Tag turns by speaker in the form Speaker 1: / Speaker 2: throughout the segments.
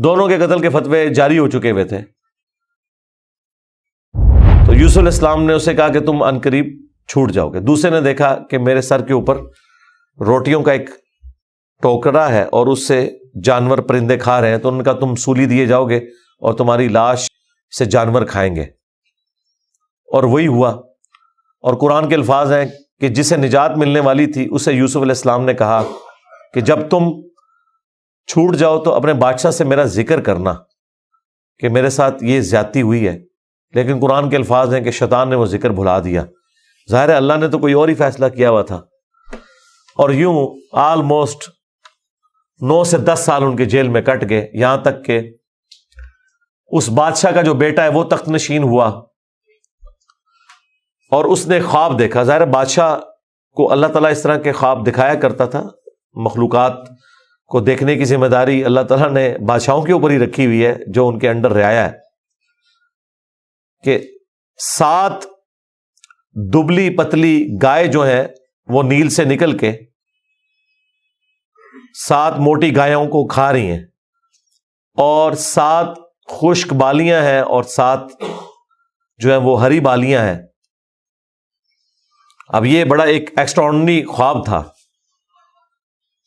Speaker 1: دونوں کے قتل کے فتوے جاری ہو چکے ہوئے تھے. تو یوسف علیہ السلام نے اسے کہا کہ تم عنقریب چھوٹ جاؤ گے. دوسرے نے دیکھا کہ میرے سر کے اوپر روٹیوں کا ایک ٹوکرا ہے اور اس سے جانور پرندے کھا رہے ہیں, تو ان کا تم سولی دیے جاؤ گے اور تمہاری لاش سے جانور کھائیں گے. اور وہی ہوا. اور قرآن کے الفاظ ہیں کہ جسے نجات ملنے والی تھی اسے یوسف علیہ السلام نے کہا کہ جب تم چھوٹ جاؤ تو اپنے بادشاہ سے میرا ذکر کرنا کہ میرے ساتھ یہ زیادتی ہوئی ہے. لیکن قرآن کے الفاظ ہیں کہ شیطان نے وہ ذکر بھلا دیا. ظاہر ہے اللہ نے تو کوئی اور ہی فیصلہ کیا ہوا تھا. اور یوں آلموسٹ 9 سے 10 سال ان کے جیل میں کٹ گئے, یہاں تک کہ اس بادشاہ کا جو بیٹا ہے وہ تخت نشین ہوا اور اس نے خواب دیکھا. ظاہر بادشاہ کو اللہ تعالیٰ اس طرح کے خواب دکھایا کرتا تھا. مخلوقات کو دیکھنے کی ذمہ داری اللہ تعالیٰ نے بادشاہوں کے اوپر ہی رکھی ہوئی ہے جو ان کے انڈر رعایا ہے. کہ 7 دبلی پتلی گائے جو ہیں وہ نیل سے نکل کے 7 موٹی گایوں کو کھا رہی ہیں, اور 7 خشک بالیاں ہیں اور 7 جو ہیں وہ ہری بالیاں ہیں. اب یہ بڑا ایک ایکسٹراڈنری خواب تھا.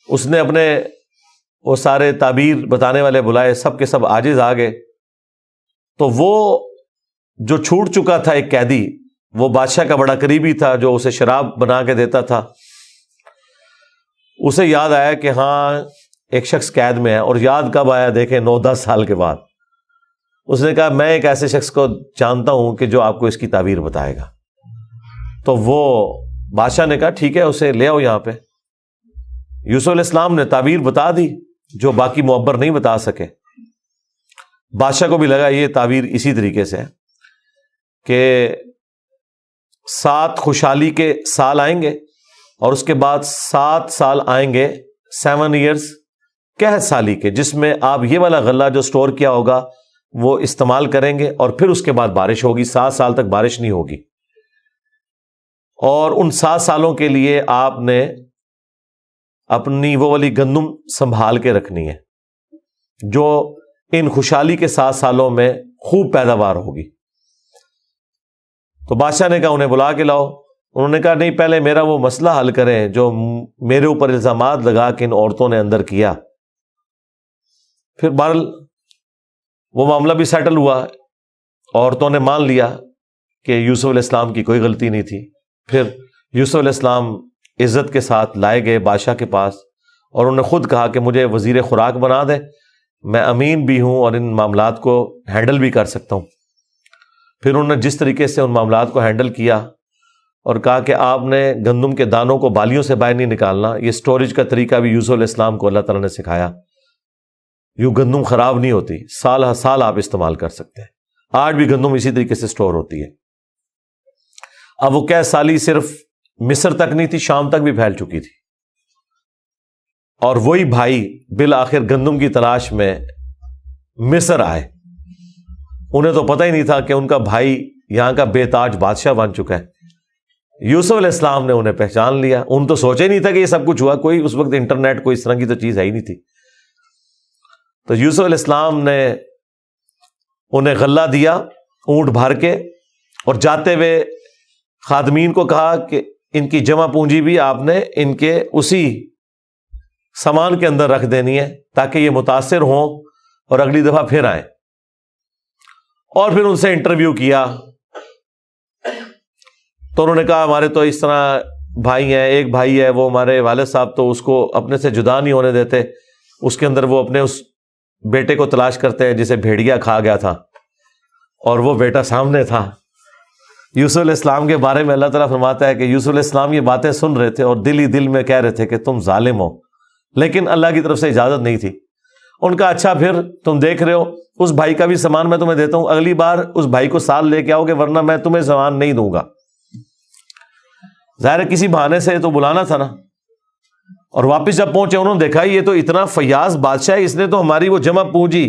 Speaker 1: اس نے اپنے وہ سارے تعبیر بتانے والے بلائے, سب کے سب عاجز آ گئے. تو وہ جو چھوٹ چکا تھا ایک قیدی, وہ بادشاہ کا بڑا قریبی تھا جو اسے شراب بنا کے دیتا تھا, اسے یاد آیا کہ ہاں ایک شخص قید میں ہے. اور یاد کب آیا دیکھیں 9-10 سال کے بعد. اس نے کہا میں ایک ایسے شخص کو جانتا ہوں کہ جو آپ کو اس کی تعبیر بتائے گا. تو وہ بادشاہ نے کہا ٹھیک ہے اسے لے آؤ یہاں پہ. یوسف علیہ السلام نے تعبیر بتا دی جو باقی معبر نہیں بتا سکے. بادشاہ کو بھی لگا یہ تعبیر اسی طریقے سے ہے کہ 7 خوشحالی کے سال آئیں گے اور اس کے بعد 7 سال آئیں گے 7 ایئرز قحط سالی کے, جس میں آپ یہ والا غلہ جو سٹور کیا ہوگا وہ استعمال کریں گے, اور پھر اس کے بعد بارش ہوگی. 7 سال تک بارش نہیں ہوگی, اور ان 7 سالوں کے لیے آپ نے اپنی وہ والی گندم سنبھال کے رکھنی ہے جو ان خوشحالی کے 7 سالوں میں خوب پیداوار ہوگی. تو بادشاہ نے کہا انہیں بلا کے لاؤ. انہوں نے کہا نہیں, پہلے میرا وہ مسئلہ حل کریں جو میرے اوپر الزامات لگا کے ان عورتوں نے اندر کیا. پھر بہرحال وہ معاملہ بھی سیٹل ہوا. عورتوں نے مان لیا کہ یوسف علیہ السلام کی کوئی غلطی نہیں تھی. پھر یوسف علیہ السلام عزت کے ساتھ لائے گئے بادشاہ کے پاس, اور انہوں نے خود کہا کہ مجھے وزیر خوراک بنا دے, میں امین بھی ہوں اور ان معاملات کو ہینڈل بھی کر سکتا ہوں. پھر انہوں نے جس طریقے سے ان معاملات کو ہینڈل کیا اور کہا کہ آپ نے گندم کے دانوں کو بالیوں سے باہر نہیں نکالنا. یہ سٹوریج کا طریقہ بھی یوسف علیہ السلام کو اللہ تعالیٰ نے سکھایا. یوں گندم خراب نہیں ہوتی, سال ہر سال آپ استعمال کر سکتے ہیں. آج بھی گندم اسی طریقے سے سٹور ہوتی ہے. اب وہ قحط سالی صرف مصر تک نہیں تھی, شام تک بھی پھیل چکی تھی. اور وہی بھائی بالآخر گندم کی تلاش میں مصر آئے. انہیں تو پتہ ہی نہیں تھا کہ ان کا بھائی یہاں کا بے تاج بادشاہ بن چکا ہے. یوسف علیہ السلام نے انہیں پہچان لیا. ان تو سوچے نہیں تھا کہ یہ سب کچھ ہوا. کوئی اس وقت انٹرنیٹ کوئی اس طرح کی تو چیز ہے ہی نہیں تھی. تو یوسف علیہ السلام نے انہیں غلہ دیا اونٹ بھر کے, اور جاتے ہوئے خادمین کو کہا کہ ان کی جمع پونجی بھی آپ نے ان کے اسی سامان کے اندر رکھ دینی ہے تاکہ یہ متاثر ہوں اور اگلی دفعہ پھر آئیں. اور پھر ان سے انٹرویو کیا تو انہوں نے کہا ہمارے تو اس طرح بھائی ہیں, ایک بھائی ہے وہ ہمارے والد صاحب تو اس کو اپنے سے جدا نہیں ہونے دیتے, اس کے اندر وہ اپنے اس بیٹے کو تلاش کرتے ہیں جسے بھیڑیا کھا گیا تھا, اور وہ بیٹا سامنے تھا. یوسف علیہ السلام کے بارے میں اللہ تعالیٰ فرماتا ہے کہ یوسف علیہ السلام یہ باتیں سن رہے تھے اور دل ہی دل میں کہہ رہے تھے کہ تم ظالم ہو, لیکن اللہ کی طرف سے اجازت نہیں تھی. ان کا اچھا پھر تم دیکھ رہے ہو اس بھائی کا بھی سامان میں تمہیں دیتا ہوں, اگلی بار اس بھائی کو سال لے کے آؤ گے ورنہ میں تمہیں سامان نہیں دوں گا. ظاہر کسی بہانے سے تو بلانا تھا نا. اور واپس جب پہنچے انہوں نے دیکھا یہ تو اتنا فیاض بادشاہ ہے, اس نے تو ہماری وہ جمع پونجی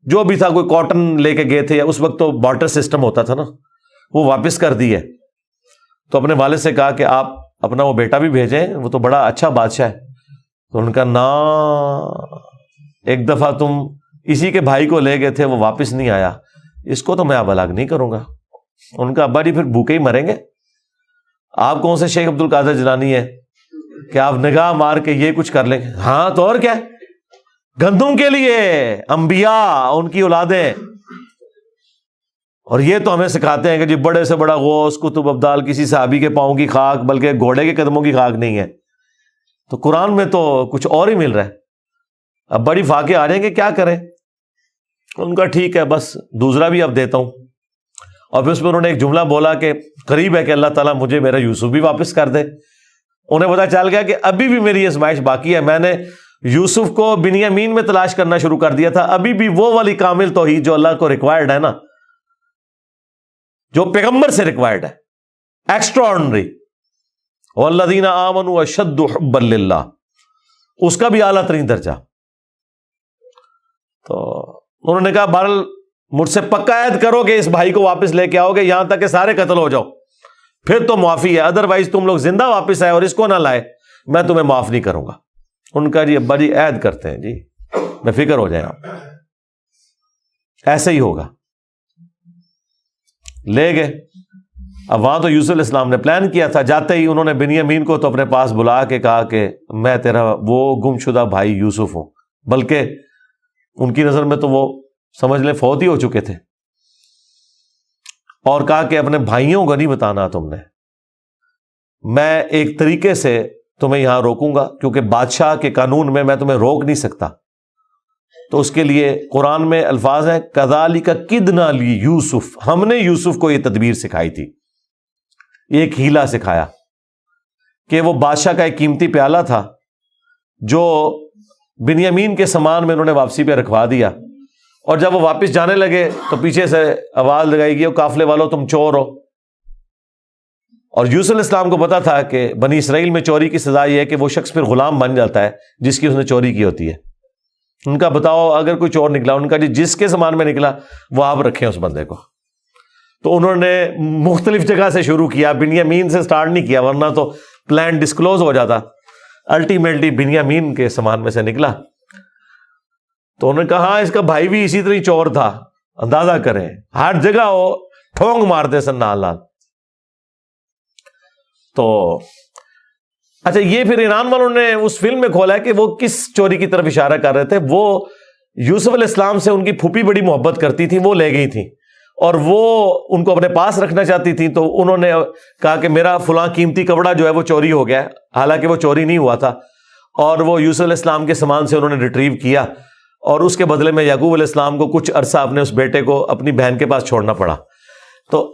Speaker 1: جو بھی تھا, کوئی کاٹن لے کے گئے تھے, یا اس وقت تو بارٹر سسٹم ہوتا تھا نا, وہ واپس کر دی ہے. تو اپنے والد سے کہا کہ آپ اپنا وہ بیٹا بھی بھیجیں, وہ تو بڑا اچھا بادشاہ ہے. تو ان کا نا ایک دفعہ تم اسی کے بھائی کو لے گئے تھے, وہ واپس نہیں آیا, اس کو تو میں اب الگ نہیں کروں گا. ان کا ابا جی پھر بھوکے ہی مریں گے. آپ کون سے شیخ عبد القادر جیلانی ہے کہ آپ نگاہ مار کے یہ کچھ کر لیں گے؟ ہاں تو اور کیا, گندم کے لیے انبیاء, ان کی اولادیں. اور یہ تو ہمیں سکھاتے ہیں کہ جی بڑے سے بڑا غوث قطب ابدال کسی صحابی کے پاؤں کی خاک بلکہ گھوڑے کے قدموں کی خاک نہیں ہے. تو قرآن میں تو کچھ اور ہی مل رہا ہے. اب بڑی فاقے آ جائیں گے, کیا کریں؟ ان کا ٹھیک ہے, بس دوسرا بھی اب دیتا ہوں. اور پھر اس میں انہوں نے ایک جملہ بولا کہ قریب ہے کہ اللہ تعالیٰ مجھے میرا یوسف بھی واپس کر دے. انہیں پتا چل گیا کہ ابھی بھی میری آزمائش باقی ہے. میں نے یوسف کو بنیامین میں تلاش کرنا شروع کر دیا تھا, ابھی بھی وہ والی کامل توحید جو اللہ کو ریکوائرڈ ہے نا, جو پیغمبر سے ریکوائرڈ ہے, ایکسٹرا آرڈنری, والذین آمنوا اشد حبا للہ, اس کا بھی اعلیٰ ترین درجہ. تو انہوں نے کہا بہرحال مجھ سے پکا عہد کرو کہ اس بھائی کو واپس لے کے آؤ گے یہاں تک کہ سارے قتل ہو جاؤ, پھر تو معافی ہے, ادروائز تم لوگ زندہ واپس آئے اور اس کو نہ لائے میں تمہیں معاف نہیں کروں گا. ان کا جی ابا جی عہد کرتے ہیں, جی بے فکر ہو جائیں آپ, ایسے ہی ہوگا. لے گئے. اب وہاں تو یوسف علیہ السلام نے پلان کیا تھا, جاتے ہی انہوں نے بنیامین کو تو اپنے پاس بلا کے کہا کہ میں تیرا وہ گم شدہ بھائی یوسف ہوں, بلکہ ان کی نظر میں تو وہ سمجھ لیں فوت ہی ہو چکے تھے. اور کہا کہ اپنے بھائیوں کو نہیں بتانا تم نے, میں ایک طریقے سے تمہیں یہاں روکوں گا کیونکہ بادشاہ کے قانون میں تمہیں روک نہیں سکتا. تو اس کے لیے قرآن میں الفاظ ہیں کذالک کدنا لیوسف, ہم نے یوسف کو یہ تدبیر سکھائی تھی, ایک ہیلا سکھایا کہ وہ بادشاہ کا ایک قیمتی پیالہ تھا جو بنیامین کے سامان میں انہوں نے واپسی پہ رکھوا دیا, اور جب وہ واپس جانے لگے تو پیچھے سے آواز لگائی گئی قافلے والوں تم چور ہو. اور یوسف علیہ السلام کو پتا تھا کہ بنی اسرائیل میں چوری کی سزا یہ ہے کہ وہ شخص پھر غلام بن جاتا ہے جس کی اس نے چوری کی ہوتی ہے. ان کا بتاؤ اگر کوئی چور نکلا, ان کا جی جس کے سامان میں نکلا وہ آپ رکھیں اس بندے کو. تو انہوں نے مختلف جگہ سے شروع کیا, بنیامین سے سٹارٹ نہیں کیا ورنہ تو پلان ڈسکلوز ہو جاتا. الٹیمیٹلی بنیامین کے سامان میں سے نکلا. تو انہوں نے کہا ہاں اس کا بھائی بھی اسی طرح چور تھا, اندازہ کریں ہر جگہ وہ ٹھونگ مارتے سن نال نال. تو اچھا یہ پھر ایران والوں نے اس فلم میں کھولا ہے کہ وہ کس چوری کی طرف اشارہ کر رہے تھے. وہ یوسف علیہ السلام سے ان کی پھوپھی بڑی محبت کرتی تھی, وہ لے گئی تھی اور وہ ان کو اپنے پاس رکھنا چاہتی تھی. تو انہوں نے کہا کہ میرا فلاں قیمتی کپڑا جو ہے وہ چوری ہو گیا, حالانکہ وہ چوری نہیں ہوا تھا, اور وہ یوسف علیہ السلام کے سامان سے انہوں نے ریٹریو کیا, اور اس کے بدلے میں یعقوب علیہ السلام کو کچھ عرصہ اپنے اس بیٹے کو اپنی بہن کے پاس چھوڑنا پڑا. تو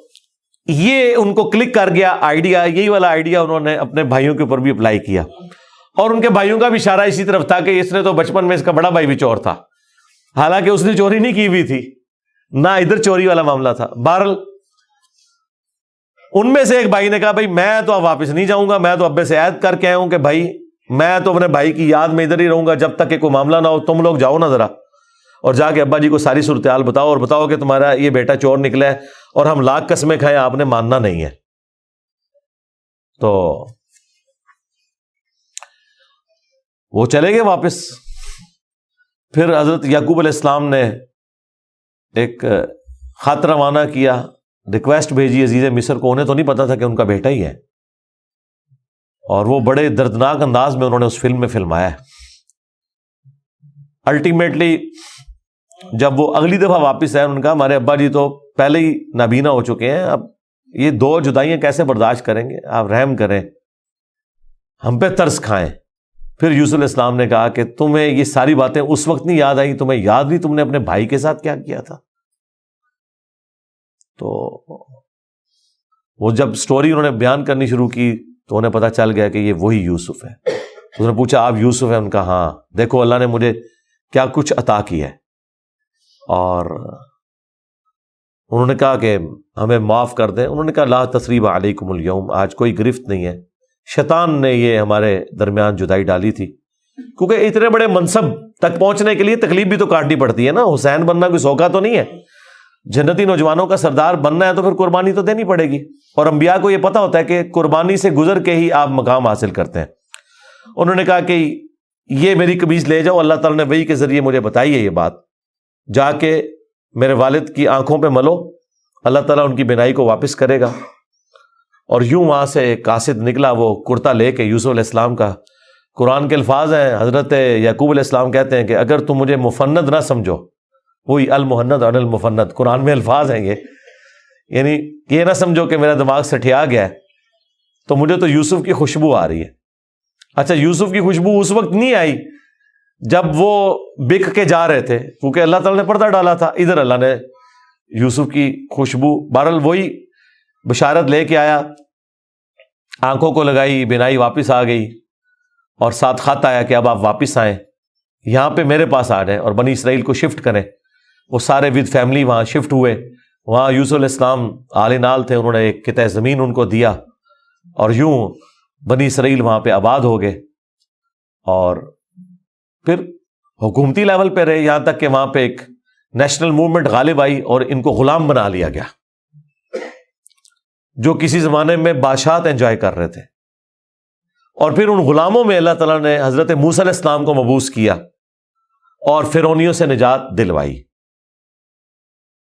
Speaker 1: یہ ان کو کلک کر گیا آئیڈیا, یہی والا آئیڈیا انہوں نے اپنے بھائیوں کے اوپر بھی اپلائی کیا, اور ان کے بھائیوں کا بھی اشارہ اسی طرف تھا کہ اس نے تو بچپن میں اس کا بڑا بھائی بھی چور تھا, حالانکہ اس نے چوری نہیں کی ہوئی تھی, نہ ادھر چوری والا معاملہ تھا. بہرحال ان میں سے ایک بھائی نے کہا بھائی میں تو اب واپس نہیں جاؤں گا, میں تو ابے سے عہد کر کے آیا ہوں کہ بھائی میں تو اپنے بھائی کی یاد میں ادھر ہی رہوں گا جب تک کہ کوئی معاملہ نہ ہو. تم لوگ جاؤ نا ذرا اور جا کے ابا جی کو ساری صورتحال بتاؤ, اور بتاؤ کہ تمہارا یہ بیٹا چور نکلا ہے اور ہم لاکھ قسمیں کھائیں آپ نے ماننا نہیں ہے. تو وہ چلے گئے واپس. پھر حضرت یعقوب علیہ السلام نے ایک خط روانہ کیا, ریکویسٹ بھیجی عزیز مصر کو. انہیں تو نہیں پتا تھا کہ ان کا بیٹا ہی ہے, اور وہ بڑے دردناک انداز میں انہوں نے اس فلم میں فلمایا ہے. الٹیمیٹلی جب وہ اگلی دفعہ واپس آئے, انہوں نے کہا ہمارے ابا جی تو پہلے ہی نابینا ہو چکے ہیں, اب یہ 2 جدائیاں کیسے برداشت کریں گے, آپ رحم کریں, ہم پہ ترس کھائیں. پھر یوسف علیہ السلام نے کہا کہ تمہیں یہ ساری باتیں اس وقت نہیں یاد آئی, تمہیں یاد نہیں تم نے اپنے بھائی کے ساتھ کیا کیا تھا. تو وہ جب سٹوری انہوں نے بیان کرنی شروع کی تو انہیں پتا چل گیا کہ یہ وہی یوسف ہے. انہوں نے پوچھا آپ یوسف ہیں؟ ان کا ہاں, دیکھو اللہ نے مجھے کیا کچھ عطا کیا ہے. اور انہوں نے کہا کہ ہمیں معاف کر دیں. انہوں نے کہا لا تثریب علیکم اليوم, آج کوئی گرفت نہیں ہے, شیطان نے یہ ہمارے درمیان جدائی ڈالی تھی. کیونکہ اتنے بڑے منصب تک پہنچنے کے لیے تکلیف بھی تو کاٹنی پڑتی ہے نا. حسین بننا کوئی سوکھا تو نہیں ہے, جنتی نوجوانوں کا سردار بننا ہے تو پھر قربانی تو دینی پڑے گی, اور انبیاء کو یہ پتا ہوتا ہے کہ قربانی سے گزر کے ہی آپ مقام حاصل کرتے ہیں. انہوں نے کہا کہ یہ میری قمیص لے جاؤ, اللہ تعالیٰ نے وحی کے ذریعے مجھے بتائی ہے یہ بات, جا کے میرے والد کی آنکھوں پہ ملو، اللہ تعالیٰ ان کی بینائی کو واپس کرے گا۔ اور یوں وہاں سے ایک قاصد نکلا، وہ کرتا لے کے، یوسف علیہ السلام کا قرآن کے الفاظ ہیں، حضرت یعقوب علیہ السلام کہتے ہیں کہ اگر تم مجھے مفند نہ سمجھو، وہی المحند اور المفند قرآن میں الفاظ ہیں یہ، یعنی یہ نہ سمجھو کہ میرا دماغ سٹھیا گیا ہے، تو مجھے تو یوسف کی خوشبو آ رہی ہے۔ اچھا، یوسف کی خوشبو اس وقت نہیں آئی جب وہ بک کے جا رہے تھے، کیونکہ اللہ تعالیٰ نے پردہ ڈالا تھا، ادھر اللہ نے یوسف کی خوشبو، بہرحال وہی بشارت لے کے آیا، آنکھوں کو لگائی، بینائی واپس آ گئی، اور ساتھ خط آیا کہ اب آپ واپس آئیں، یہاں پہ میرے پاس آ جائیں اور بنی اسرائیل کو شفٹ کریں۔ وہ سارے ود فیملی وہاں شفٹ ہوئے۔ وہاں یوسف علیہ السلام آل نال تھے، انہوں نے ایک قطعہ زمین ان کو دیا، اور یوں بنی اسرائیل وہاں پہ آباد ہو گئے، اور پھر حکومتی لیول پہ رہے، یہاں تک کہ وہاں پہ ایک نیشنل موومنٹ غالب آئی اور ان کو غلام بنا لیا گیا، جو کسی زمانے میں بادشاہت انجوائے کر رہے تھے۔ اور پھر ان غلاموں میں اللہ تعالیٰ نے حضرت موسیٰ علیہ السلام کو مبعوث کیا اور فرعونیوں سے نجات دلوائی،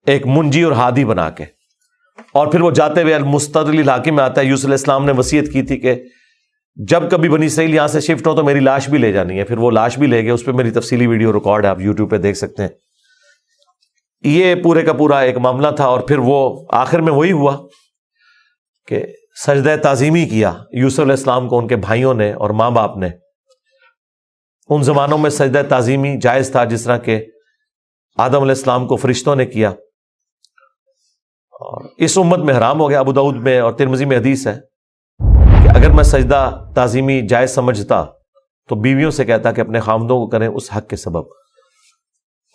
Speaker 1: ایک منجی اور ہادی بنا کے۔ اور پھر وہ جاتے ہوئے المستدل الحاکم میں آتا ہے، یوسف علیہ السلام نے وصیت کی تھی کہ جب کبھی بنی اسرائیل یہاں سے شفٹ ہو تو میری لاش بھی لے جانی ہے۔ پھر وہ لاش بھی لے گئے، اس پہ میری تفصیلی ویڈیو ریکارڈ ہے، آپ یوٹیوب پہ دیکھ سکتے ہیں۔ یہ پورے کا پورا ایک معاملہ تھا، اور پھر وہ آخر میں وہی ہوا کہ سجدہ تعظیمی کیا یوسف علیہ السلام کو ان کے بھائیوں نے اور ماں باپ نے۔ ان زمانوں میں سجدہ تعظیمی جائز تھا، جس طرح کہ آدم علیہ السلام کو فرشتوں نے کیا، اور اس امت میں حرام ہو گیا۔ ابو داؤد میں اور ترمذی میں حدیث ہے کہ اگر میں سجدہ تعظیمی جائز سمجھتا تو بیویوں سے کہتا کہ اپنے خامدوں کو کریں اس حق کے سبب۔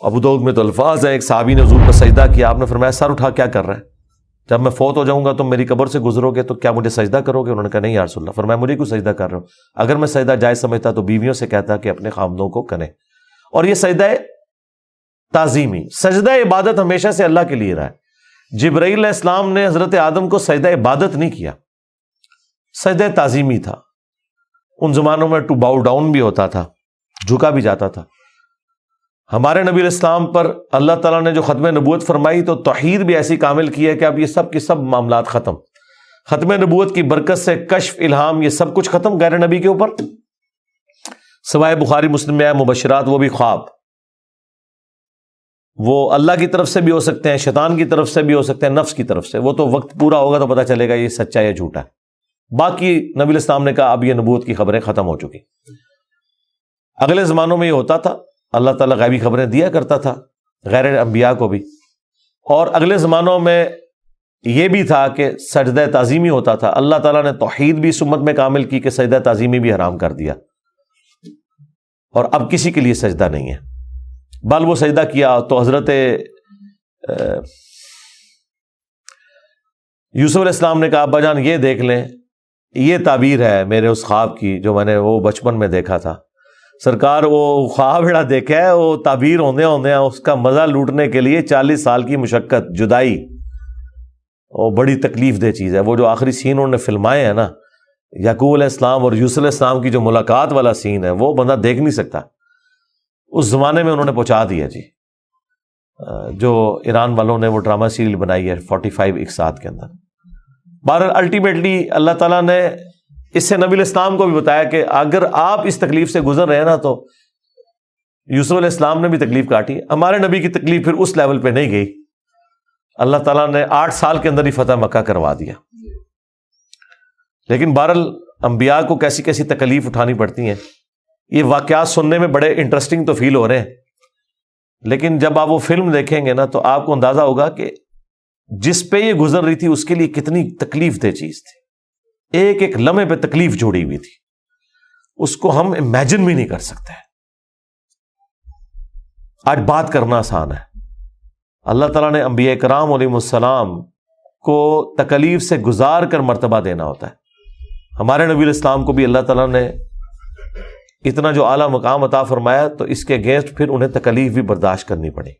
Speaker 1: ابو داؤد میں تو الفاظ ہیں، ایک صحابی نے حضور کو سجدہ کیا، آپ نے فرمایا سر اٹھا کیا کر رہا ہے؟ جب میں فوت ہو جاؤں گا تم میری قبر سے گزرو گے تو کیا مجھے سجدہ کرو گے؟ انہوں نے کہا نہیں یا رسول اللہ۔ فرمایا مجھے کیوں سجدہ کر رہے ہو؟ اگر میں سجدہ جائز سمجھتا تو بیویوں سے کہتا کہ اپنے خامدوں کو کریں۔ اور یہ سجدہ تعظیمی، سجدہ عبادت ہمیشہ سے اللہ کے لیے رہا ہے۔ جبرائیل علیہ السلام نے حضرت آدم کو سجدہ عبادت نہیں کیا، سجدہ تعظیمی تھا۔ ان زمانوں میں ٹو باؤ ڈاؤن بھی ہوتا تھا، جھکا بھی جاتا تھا۔ ہمارے نبی علیہ السلام پر اللہ تعالیٰ نے جو ختم نبوت فرمائی تو توحید بھی ایسی کامل کی ہے کہ اب یہ سب کی سب معاملات ختم۔ ختم نبوت کی برکت سے کشف، الہام، یہ سب کچھ ختم غیر نبی کے اوپر، سوائے بخاری مسلم میں ہے مبشرات، وہ بھی خواب، وہ اللہ کی طرف سے بھی ہو سکتے ہیں، شیطان کی طرف سے بھی ہو سکتے ہیں، نفس کی طرف سے۔ وہ تو وقت پورا ہوگا تو پتہ چلے گا یہ سچا یا جھوٹا ہے۔ باقی نبی علیہ السلام نے کہا اب یہ نبوت کی خبریں ختم ہو چکی۔ اگلے زمانوں میں یہ ہوتا تھا، اللہ تعالیٰ غیبی خبریں دیا کرتا تھا غیر انبیاء کو بھی، اور اگلے زمانوں میں یہ بھی تھا کہ سجدہ تعظیمی ہوتا تھا۔ اللہ تعالیٰ نے توحید بھی اس امت میں کامل کی کہ سجدہ تعظیمی بھی حرام کر دیا، اور اب کسی کے لیے سجدہ نہیں ہے۔ بل وہ سجدہ کیا تو حضرت یوسف علیہ السلام نے کہا ابا جان یہ دیکھ لیں، یہ تعبیر ہے میرے اس خواب کی جو میں نے وہ بچپن میں دیکھا تھا۔ سرکار وہ خواب بڑا دیکھا ہے، وہ تعبیر ہوندے اس کا مزہ لوٹنے کے لیے 40 سال کی مشقت، جدائی، وہ بڑی تکلیف دہ چیز ہے۔ وہ جو آخری سین انہوں نے فلمائے ہیں نا، یعقوب علیہ السلام اور یوسف علیہ السلام کی جو ملاقات والا سین ہے، وہ بندہ دیکھ نہیں سکتا۔ اس زمانے میں انہوں نے پہنچا دیا جی، جو ایران والوں نے وہ ڈرامہ سیریل بنائی ہے 45 اقساط کے اندر۔ بہرحال الٹیمیٹلی اللہ تعالیٰ نے اس سے نبی علیہ السلام کو بھی بتایا کہ اگر آپ اس تکلیف سے گزر رہے ہیں نا تو یوسف علیہ السلام نے بھی تکلیف کاٹی، ہمارے نبی کی تکلیف پھر اس لیول پہ نہیں گئی۔ اللہ تعالیٰ نے 8 سال کے اندر ہی فتح مکہ کروا دیا۔ لیکن بہرحال انبیاء کو کیسی کیسی تکلیف اٹھانی پڑتی ہیں۔ یہ واقعات سننے میں بڑے انٹرسٹنگ تو فیل ہو رہے ہیں، لیکن جب آپ وہ فلم دیکھیں گے نا تو آپ کو اندازہ ہوگا کہ جس پہ یہ گزر رہی تھی اس کے لیے کتنی تکلیف دہ چیز تھی۔ ایک ایک لمحے پہ تکلیف جوڑی ہوئی تھی، اس کو ہم امیجن بھی نہیں کر سکتے۔ آج بات کرنا آسان ہے، اللہ تعالیٰ نے انبیاء کرام علیہ السلام کو تکلیف سے گزار کر مرتبہ دینا ہوتا ہے۔ ہمارے نبی علیہ السلام کو بھی اللہ تعالیٰ نے اتنا جو اعلیٰ مقام عطا فرمایا تو اس کے اگینسٹ پھر انہیں تکلیف بھی برداشت کرنی پڑی۔